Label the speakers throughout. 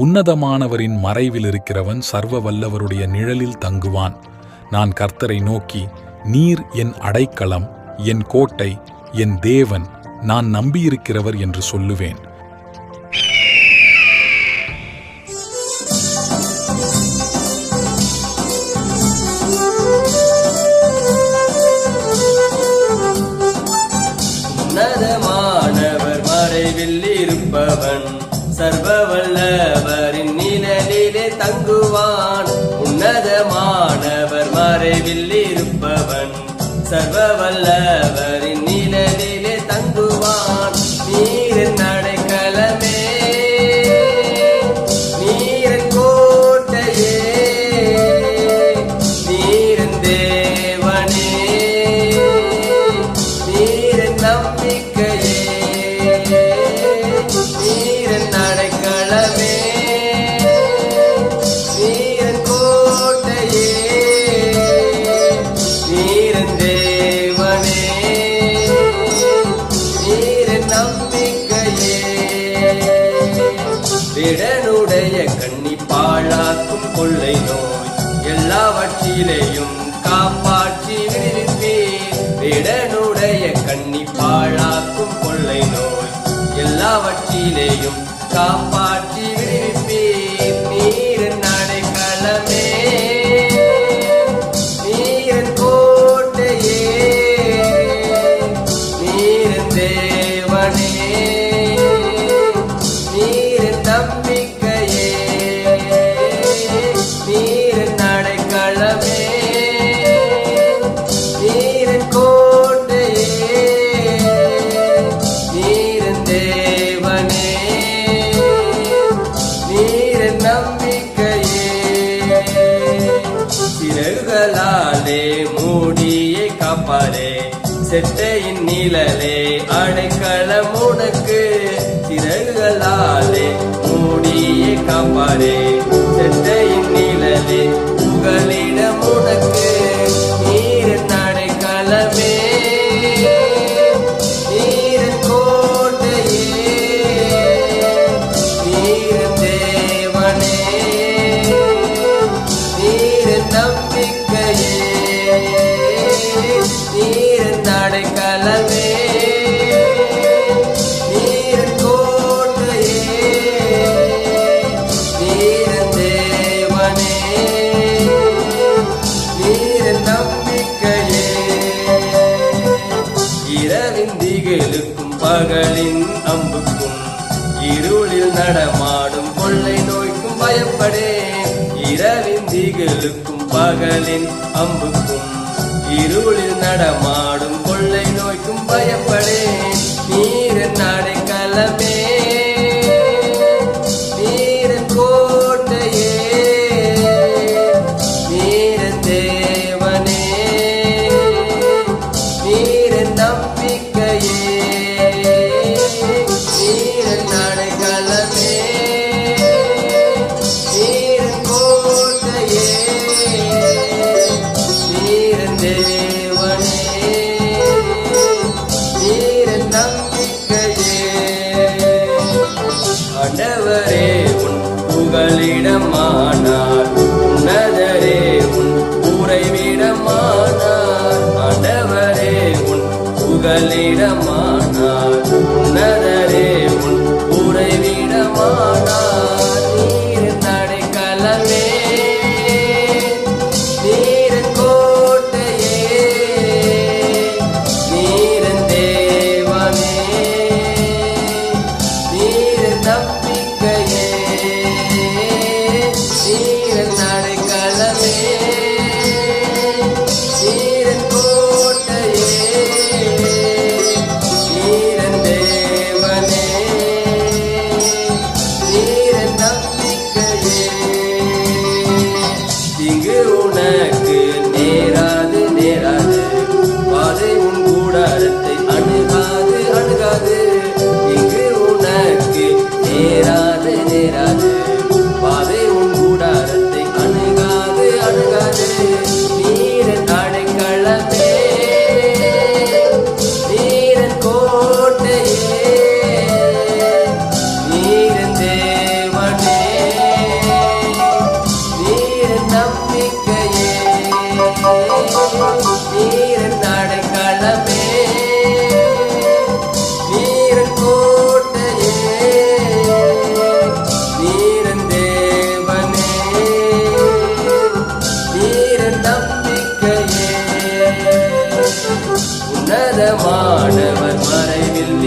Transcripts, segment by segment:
Speaker 1: உன்னதமானவரின் மறைவில் இருக்கிறவன் சர்வ வல்லவருடைய நிழலில் தங்குவான். நான் கர்த்தரை நோக்கி, நீர் என் அடைக்கலம், என் கோட்டை, என் தேவன், நான் நம்பியிருக்கிறவர் என்று சொல்லுவேன்.
Speaker 2: உன்னதமானவர் மறைவில் இருப்பவன் சர்வ வல்லவரின் நிழலிலே தங்குவான். உன்னதமானவர் மறைவில் இருப்பவன் சர்வ வல்லவரின் நிழலிலே தங்குவான். நீரின் அடைக்கலமே, நீரின் கோட்டையே, நீரின் தேவனே, நீரின் நம்பிக்கையே, நீரின் அடைக்கலமே, நீரின் கோட்டையே, நீரின் தேவனே, நீரின் நம்பிக்கையே. விடனுடைய கண்ணி பாழாக்கும் கொள்ளை நோய் எல்லாவற்றிலேயும் காப்பாற்றி விடுவிப்பீர். விடனுடைய கண்ணி பாழாக்கும் கொள்ளை நோய் எல்லாவற்றிலேயும் காப்பாற்றி விடுவிப்பீர். நீரின் அடைக்கலமே, நீரின் கோட்டையே, நீரின் தேவனே, நீரின் நம்பிக்கையே, நீரின் அடைக்கலமே, நீரின் கோட்டையே, நீரின் தேவனே, நீரின் நம்பிக்கையே. சிறகுகளாலே மூடியை காப்பாரே, செட்டையின் நிழலே அடைக்கலம் உனக்கு. சிறகுகளாலே மூடியை காப்பாரே, செட்டையின் நிழலே புகலிடம் உனக்கு. நீரின் அடைக்கலமே, நீரின் கோட்டையே, நீரின் தேவனே, நீரின் நம்பிக்கையே, நீரின் அடைக்கலமே, நீரின் கோட்டையே, நீரின் தேவனே, நீரின் நம்பிக்கையே. இரவின் திகிலுக்கும் பகலின் அம்புக்கும் இருளில் நடமாடும் கொள்ளை நோய்க்கும் பயப்படேன். இரவின் திகிலுக்கும் பகலின் அம்புக்கும் இருளில் நடமாடும் கொள்ளை நோய்க்கும் பயப்படேன். நீரின் அடைக்கலமே, நீரின் கோட்டையே, நீரின் தேவனே, நீரின் நம்பிக்கையே, நீரின் அடைக்கலமே, நீரின் கோட்டையே, நீரின் தேவனே, நீரின் நம்பிக்கையே. ஆண்டவரே உன் புகலிடமானார், உன்னதரே உன் உறைவிடமானார். ஆண்டவரே உன் புகலிடமானார், உன்னதரே உன் உறைவிடமானார். நீரின் அடைக்கலமே, நீரின் கோட்டையே, நீரின் தேவனே, நீரின் நம்பிக்கையே, நீரின் அடைக்கலமே, நீரின் கோட்டையே, நீரின் தேவனே, நீரின் நம்பிக்கையே. இங்கு உனக்கு நேராது நேராது, பாதை உன் கூடாரத்தை அணுகாது அணுகாது. இங்கு உனக்கு நேராது நேராது, பாதை உன் கூடாரத்தை அணுகாது அணுகாது. நீரின் அடைக்கலமே, நீரின் கோட்டையே, நீரின் தேவனே,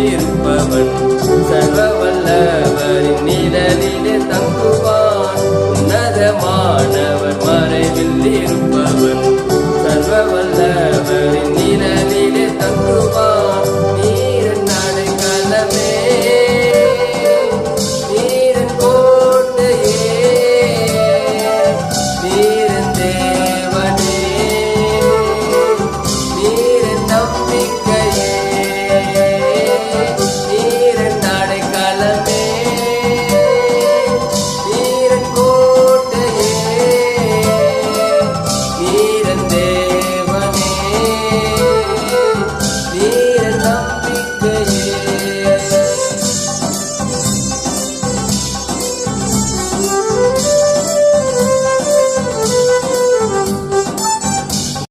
Speaker 2: இருப்பவன்